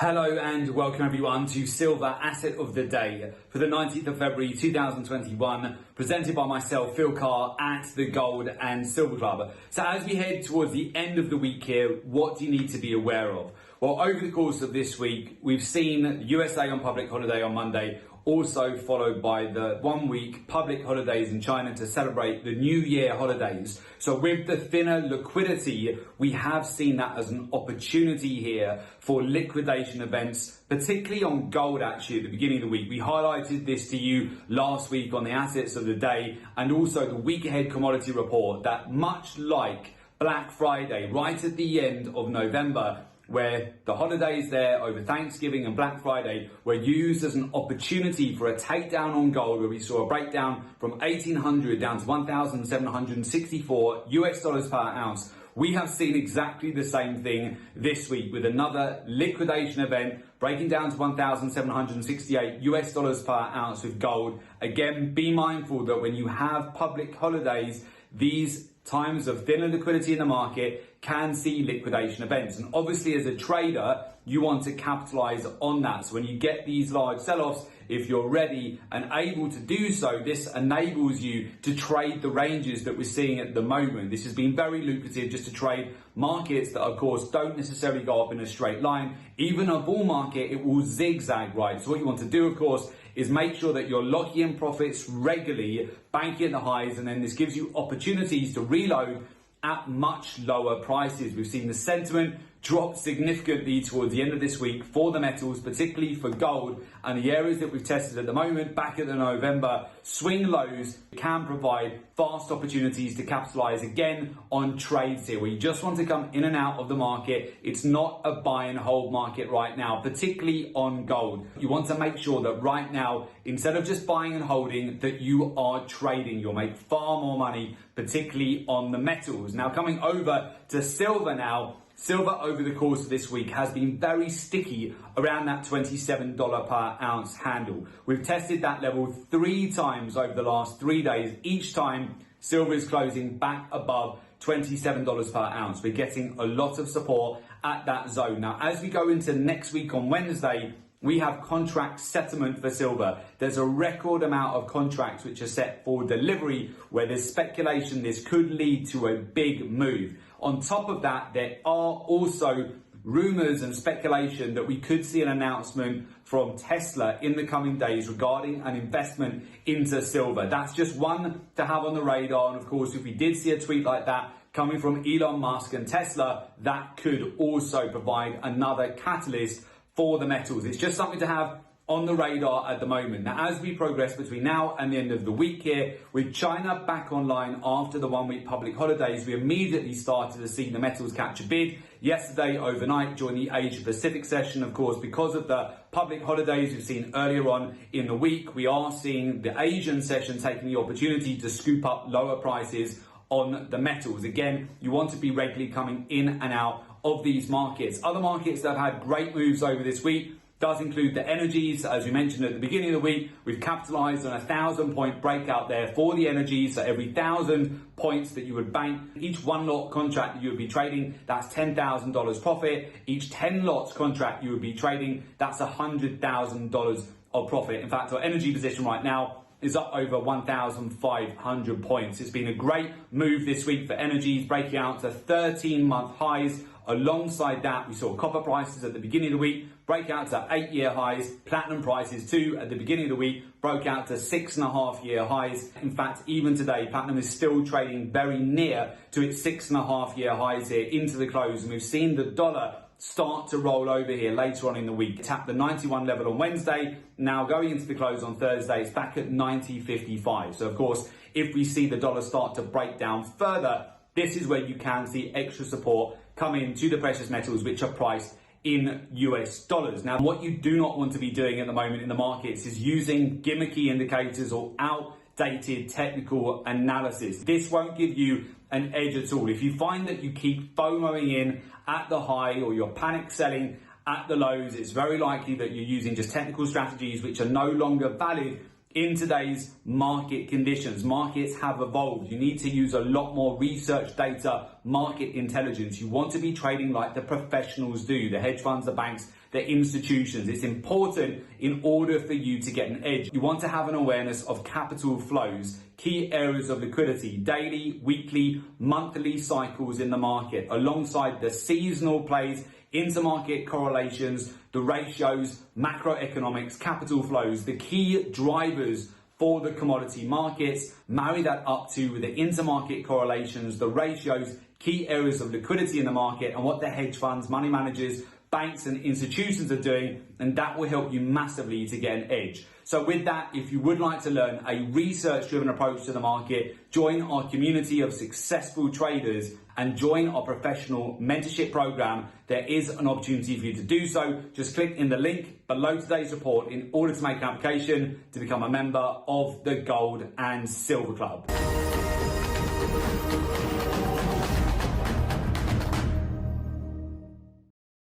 Hello and welcome everyone to Silver Asset of the Day for the 19th of February 2021, presented by myself, Phil Carr, at the Gold and Silver Club. So as we head towards the end of the week here, what do you need to be aware of? Well, over the course of this week, we've seen USA on public holiday on Monday, also followed by the 1 week public holidays in China to celebrate the New Year holidays. So with the thinner liquidity, we have seen that as an opportunity here for liquidation events, particularly on gold actually at the beginning of the week. We highlighted this to you last week on the assets of the day and also the week ahead commodity report that much like Black Friday, right at the end of November, where the holidays there over Thanksgiving and Black Friday were used as an opportunity for a takedown on gold, where we saw a breakdown from 1800 down to 1,764 US dollars per ounce. We have seen exactly the same thing this week with another liquidation event breaking down to 1,768 US dollars per ounce with gold. Again, be mindful that when you have public holidays, these times of thinner liquidity in the market can see liquidation events. And obviously as a trader, you want to capitalize on that. So when you get these large sell-offs, if you're ready and able to do so, this enables you to trade the ranges that we're seeing at the moment. This has been very lucrative just to trade markets that of course don't necessarily go up in a straight line. Even a bull market, it will zigzag, right? So what you want to do, of course, is make sure that you're locking in profits regularly, banking at the highs, and then this gives you opportunities to reload at much lower prices. We've seen the sentiment drop significantly towards the end of this week for the metals, particularly for gold, and the areas that we've tested at the moment back at the November swing lows can provide fast opportunities to capitalize again on trades here where you just want to come in and out of the market. It's not a buy and hold market right now, particularly on gold. You want to make sure that right now, instead of just buying and holding, that you are trading. You'll make far more money, particularly on the metals. Now coming over to silver now. Silver over the course of this week has been very sticky around that $27 per ounce handle. We've tested that level 3 times over the last 3 days. Each time silver is closing back above $27 per ounce. We're getting a lot of support at that zone. Now, as we go into next week on Wednesday, we have contract settlement for silver. There's a record amount of contracts which are set for delivery where there's speculation this could lead to a big move. On top of that, there are also rumors and speculation that we could see an announcement from Tesla in the coming days regarding an investment into silver. That's just one to have on the radar. And of course, if we did see a tweet like that coming from Elon Musk and Tesla, that could also provide another catalyst for the metals. It's just something to have on the radar at the moment. Now, as we progress between now and the end of the week here, with China back online after the 1 week public holidays, we immediately started to see the metals catch a bid. Yesterday, overnight, during the Asia Pacific session, of course, because of the public holidays we've seen earlier on in the week, we are seeing the Asian session taking the opportunity to scoop up lower prices on the metals. Again, you want to be regularly coming in and out of these markets. Other markets that have had great moves over this week does include the energies. As we mentioned at the beginning of the week, we've capitalized on a 1,000-point breakout there for the energies. So every 1,000 points that you would bank, each 1 lot contract that you would be trading, that's $10,000 profit. Each 10 lots contract you would be trading, that's $100,000 of profit. In fact, our energy position right now is up over 1,500 points. It's been a great move this week for energies, breaking out to 13-month highs. Alongside that, we saw copper prices at the beginning of the week break out to 8-year highs. Platinum prices too at the beginning of the week broke out to 6.5-year highs. In fact, even today, platinum is still trading very near to its 6.5-year highs here into the close. And we've seen the dollar start to roll over here later on in the week. It tapped the 91 level on Wednesday. Now going into the close on Thursday, it's back at 90.55. So of course, if we see the dollar start to break down further, this is where you can see extra support come into the precious metals, which are priced in US dollars. Now, what you do not want to be doing at the moment in the markets is using gimmicky indicators or outdated technical analysis. This won't give you an edge at all. If you find that you keep FOMOing in at the high or you're panic selling at the lows, it's very likely that you're using just technical strategies which are no longer valid In today's market conditions, markets have evolved. You need to use a lot more research data, market intelligence. You want to be trading like the professionals do, the hedge funds, the banks, the institutions. It's important in order for you to get an edge. You want to have an awareness of capital flows, key areas of liquidity, daily, weekly, monthly cycles in the market, alongside the seasonal plays, intermarket correlations, the ratios, macroeconomics, capital flows, the key drivers for the commodity markets. Marry that up to the intermarket correlations, the ratios, key areas of liquidity in the market, and what the hedge funds, money managers, banks and institutions are doing, and that will help you massively to get an edge. So with that, if you would like to learn a research-driven approach to the market, join our community of successful traders and join our professional mentorship program. There is an opportunity for you to do so. Just click in the link below today's report in order to make an application to become a member of the Gold and Silver Club.